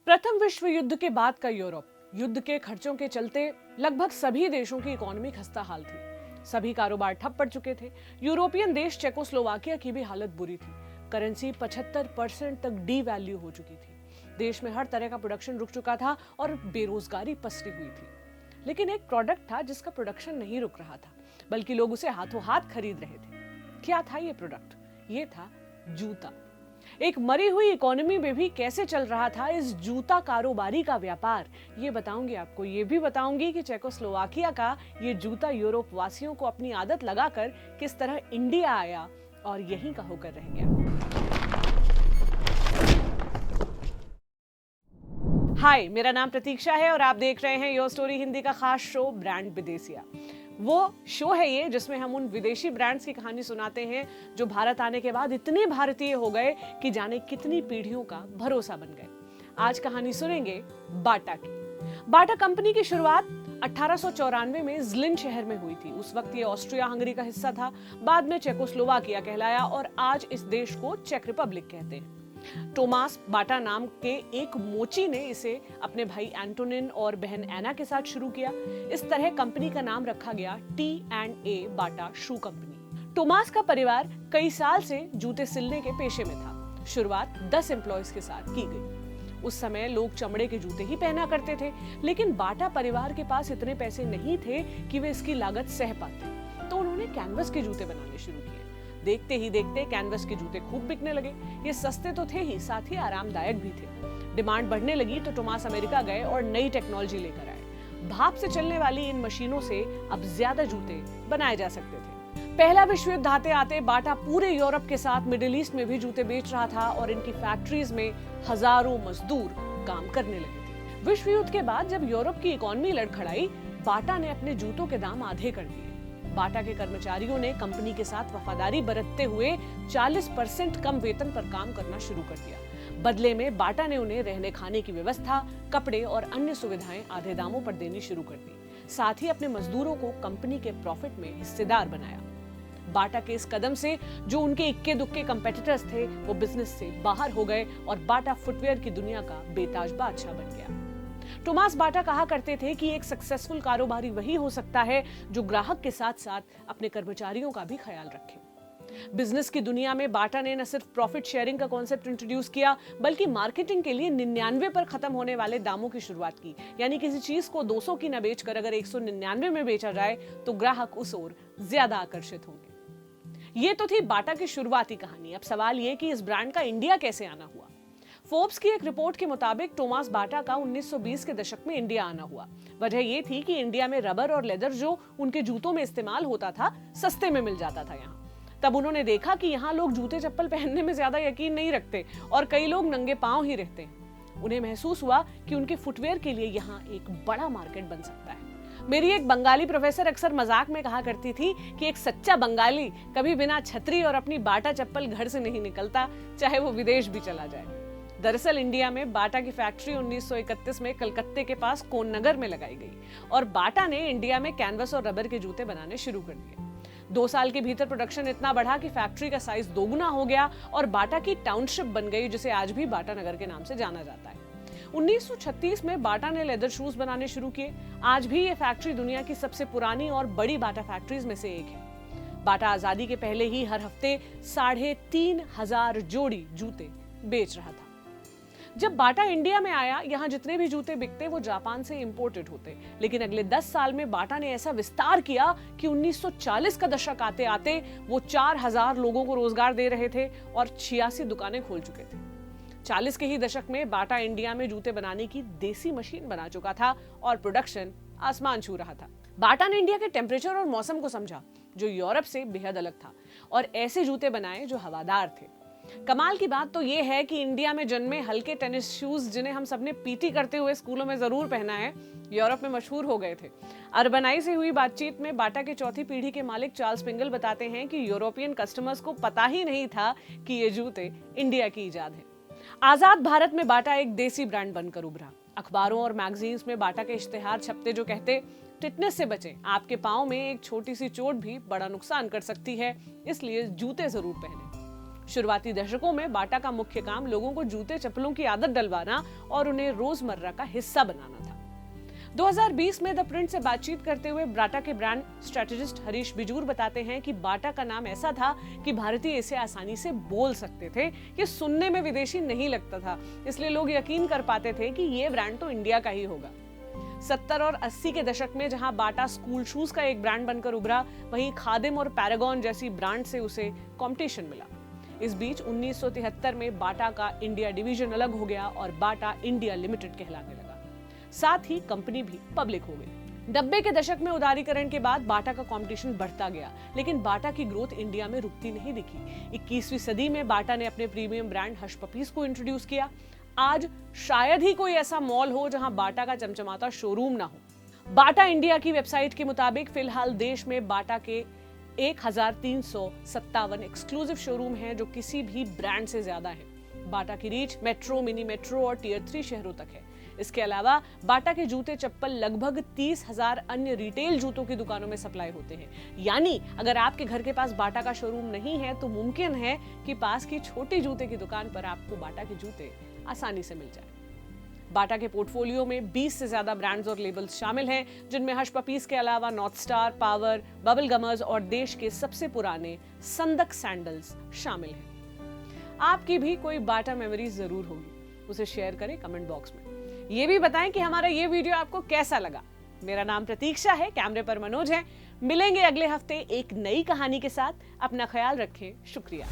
प्रथम विश्व युद्ध के बाद का यूरोप, युद्ध के खर्चों के चलते लगभग सभी देशों की इकोनॉमी खस्ता हाल थी। सभी कारोबार ठप पड़ चुके थे। यूरोपियन देश चेकोस्लोवाकिया की भी हालत बुरी थी। करेंसी 75% तक डी वैल्यू हो चुकी थी। देश में हर तरह का प्रोडक्शन रुक चुका था और बेरोजगारी पसरी हुई थी। लेकिन एक प्रोडक्ट था जिसका प्रोडक्शन नहीं रुक रहा था, बल्कि लोग उसे हाथों हाथ खरीद रहे थे। क्या था ये प्रोडक्ट? ये था जूता। एक मरी हुई इकोनॉमी में भी कैसे चल रहा था इस जूता कारोबारी का व्यापार, ये बताऊंगी आपको। ये भी बताऊंगी कि चेकोस्लोवाकिया का ये जूता यूरोप वासियों को अपनी आदत लगाकर किस तरह इंडिया आया और यहीं का होकर रह गया। हाय, मेरा नाम प्रतीक्षा है और आप देख रहे हैं योर स्टोरी हिंदी का खास शो ब्रांड विदेशिया। वो शो है ये जिसमें हम उन विदेशी ब्रांड्स की कहानी सुनाते हैं जो भारत आने के बाद इतने भारतीय हो गए कि जाने कितनी पीढ़ियों का भरोसा बन गए। आज कहानी सुनेंगे बाटा की। बाटा कंपनी की शुरुआत 1894 में ज़्लिन शहर में हुई थी। उस वक्त ये ऑस्ट्रिया हंगरी का हिस्सा था, बाद में चेकोस्लोवाकिया कहलाया और आज इस देश को चेक रिपब्लिक कहते हैं। टोमास बाटा नाम के एक मोची ने इसे अपने भाई एंटोनिन और बहन एना के साथ शुरू किया। इस तरह कंपनी का नाम रखा गया T&A बाटा शू कंपनी। टोमास का परिवार कई साल से जूते सिलने के पेशे में था। शुरुआत 10 एम्प्लॉयज के साथ की गई। उस समय लोग चमड़े के जूते ही पहना करते थे, लेकिन बाटा परिवार के पास इतने पैसे नहीं थे कि वे इसकी लागत सह पाते, तो उन्होंने कैनवस के जूते बनाने शुरू किए। देखते ही देखते कैनवस के जूते खूब बिकने लगे। ये सस्ते तो थे ही, साथ ही आरामदायक भी थे। डिमांड बढ़ने लगी तो टोमास अमेरिका गए और नई टेक्नोलॉजी लेकर आए। भाप से चलने वाली इन मशीनों से अब ज्यादा जूते बनाए जा सकते थे। पहला विश्व युद्ध आते आते बाटा पूरे यूरोप के साथ मिडिल ईस्ट में भी जूते बेच रहा था और इनकी फैक्ट्रीज में हजारों मजदूर काम करने लगे थे। विश्व युद्ध के बाद जब यूरोप की इकोनॉमी लड़खड़ाई, बाटा ने अपने जूतों के दाम आधे कर दिए। बाटा के कर्मचारियों ने कंपनी के साथ वफादारी बरतते हुए 40% कम वेतन पर काम करना शुरू कर दिया। बदले में बाटा ने उन्हें रहने खाने की व्यवस्था, कपड़े और अन्य सुविधाएं आधे दामों पर देनी शुरू कर दी। साथ ही अपने मजदूरों को कंपनी के प्रॉफिट में हिस्सेदार बनाया। बाटा के इस कदम से जो उनके इक्के दुक्के कंपेटिटर्स थे वो बिजनेस से बाहर हो गए और बाटा फुटवेयर की दुनिया का बेताज बादशाह बन गया। टोमास बाटा कहा करते थे कि एक सक्सेसफुल कारोबारी वही हो सकता है जो ग्राहक के साथ साथ अपने कर्मचारियों का भी ख्याल रखे। बिजनेस की दुनिया में बाटा ने न सिर्फ प्रॉफिट शेयरिंग का कॉन्सेप्ट इंट्रोड्यूस किया, बल्कि मार्केटिंग के लिए 99 पर खत्म होने वाले दामों की शुरुआत की। यानी किसी चीज को 200 की न बेचकर अगर 199 में बेचा जाए तो ग्राहक उस ओर ज्यादा आकर्षित होंगे। ये तो थी बाटा की शुरुआती कहानी। अब सवाल ये कि इस ब्रांड का इंडिया कैसे आना हुआ। फोर्ब्स की एक रिपोर्ट के मुताबिक टोमास बाटा का 1920 के दशक में इंडिया आना हुआ। वजह यह थी कि इंडिया में रबर और लेदर जो उनके जूतों में इस्तेमाल होता था, सस्ते में मिल जाता था यहाँ। तब उन्होंने देखा कि यहाँ लोग जूते चप्पल पहनने में ज्यादा यकीन नहीं रखते और कई लोग नंगे पांव ही रहते हैं। उन्हें महसूस हुआ कि उनके फुटवेयर के लिए यहाँ एक बड़ा मार्केट बन सकता है। मेरी एक बंगाली प्रोफेसर अक्सर मजाक में कहा करती थी कि एक सच्चा बंगाली कभी बिना छतरी और अपनी बाटा चप्पल घर से नहीं निकलता, चाहे वो विदेश भी चला जाए। दरअसल इंडिया में बाटा की फैक्ट्री 1931 में कलकत्ते के पास कोन्नगर में लगाई गई और बाटा ने इंडिया में कैनवस और रबर के जूते बनाने शुरू कर दिए। 2 साल के भीतर प्रोडक्शन इतना बढ़ा कि फैक्ट्री का साइज दोगुना हो गया और बाटा की टाउनशिप बन गई, जिसे आज भी बाटा नगर के नाम से जाना जाता है। 1936 में बाटा ने लेदर शूज बनाने शुरू किए। आज भी ये फैक्ट्री दुनिया की सबसे पुरानी और बड़ी बाटा फैक्ट्रीज में से एक है। बाटा आजादी के पहले ही हर हफ्ते 3,500 जोड़ी जूते बेच रहा था। जब बाटा इंडिया में आया, यहाँ जितने भी जूते बिकते वो जापान से इंपोर्टेड होते। लेकिन अगले 10 साल में बाटा ने ऐसा विस्तार किया कि 1940 का दशक आते आते वो 4,000 लोगों को रोजगार दे रहे थे और 86 दुकानें खोल चुके थे। 40 के ही दशक में बाटा इंडिया में जूते बनाने की देसी मशीन बना चुका था और प्रोडक्शन आसमान छू रहा था। बाटा ने इंडिया के टेम्परेचर और मौसम को समझा, जो यूरोप से बेहद अलग था, और ऐसे जूते बनाए जो हवादार थे। कमाल की बात तो यह है कि इंडिया में जन्मे हल्के टेनिस शूज, जिन्हें हम सबने पीटी करते हुए स्कूलों में जरूर पहना है, यूरोप में मशहूर हो गए थे। अर्बनाई से हुई बातचीत में बाटा के चौथी पीढ़ी के मालिक चार्ल्स पिंगल बताते हैं कि यूरोपियन कस्टमर्स को पता ही नहीं था कि ये जूते इंडिया की इजाद है। आजाद भारत में बाटा एक देसी ब्रांड बनकर उभरा। अखबारों और मैगजीन्स में बाटा के इश्तेहार छपते जो कहते, टिटनेस से बचें, आपके पाँव में एक छोटी सी चोट भी बड़ा नुकसान कर सकती है, इसलिए जूते जरूर पहने। शुरुआती दशकों में बाटा का मुख्य काम लोगों को जूते चप्पलों की आदत डलवाना और उन्हें रोजमर्रा का हिस्सा बनाना था। 2020 में द प्रिंट से बातचीत करते हुए बाटा के ब्रांड स्ट्रेटेजिस्ट हरीश बिजूर बताते हैं कि बाटा का नाम ऐसा था कि भारतीय इसे आसानी से बोल सकते थे। ये सुनने में विदेशी नहीं लगता था, इसलिए लोग यकीन कर पाते थे कि ये ब्रांड तो इंडिया का ही होगा। 70 और 80 के दशक में जहां बाटा स्कूल शूज का एक ब्रांड बनकर उभरा, वहीं खादिम और पैरागॉन जैसी ब्रांड से उसे कंपटीशन मिला। इस बीच 1973 में बाटा का इंडिया डिवीजन अलग हो गया और बाटा इंडिया लिमिटेड कहलाने लगा। साथ ही कंपनी भी पब्लिक हो गई। 90 के दशक में उदारीकरण के बाद बाटा का कंपटीशन बढ़ता गया, लेकिन बाटा की ग्रोथ इंडिया में रुकती नहीं दिखी। 21वीं सदी में बाटा ने अपने प्रीमियम ब्रांड हश पपीज को इंट्रोड्यूस किया। आज शायद ही कोई ऐसा मॉल हो जहां बाटा का चमचमाता शोरूम ना हो। बाटा इंडिया की वेबसाइट के मुताबिक फिलहाल देश में बाटा के 1357 एक्सक्लूसिव शोरूम हैं, जो किसी भी ब्रांड से ज्यादा है। बाटा की रीच मेट्रो, मिनी मेट्रो और टियर 3 शहरों तक है। इसके अलावा बाटा के जूते चप्पल लगभग 30,000 अन्य रिटेल जूतों की दुकानों में सप्लाई होते हैं। यानी अगर आपके घर के पास बाटा का शोरूम नहीं है तो मुमकिन है कि पास की छोटी जूते की दुकान पर आपको बाटा के जूते आसानी से मिल जाए। बाटा के पोर्टफोलियो में 20 से ज्यादा ब्रांड्स और लेबल्स शामिल हैं, जिनमें हश पपीज के अलावा north star, power, bubble gamers और देश के सबसे पुराने संदक सैंडल्स शामिल हैं। आपकी भी कोई बाटा मेमोरी जरूर होगी, उसे शेयर करें कमेंट बॉक्स में। ये भी बताएं कि हमारा ये वीडियो आपको कैसा लगा। मेरा नाम प्रतीक्षा है, कैमरे पर मनोज है। मिलेंगे अगले हफ्ते एक नई कहानी के साथ। अपना ख्याल रखें। शुक्रिया।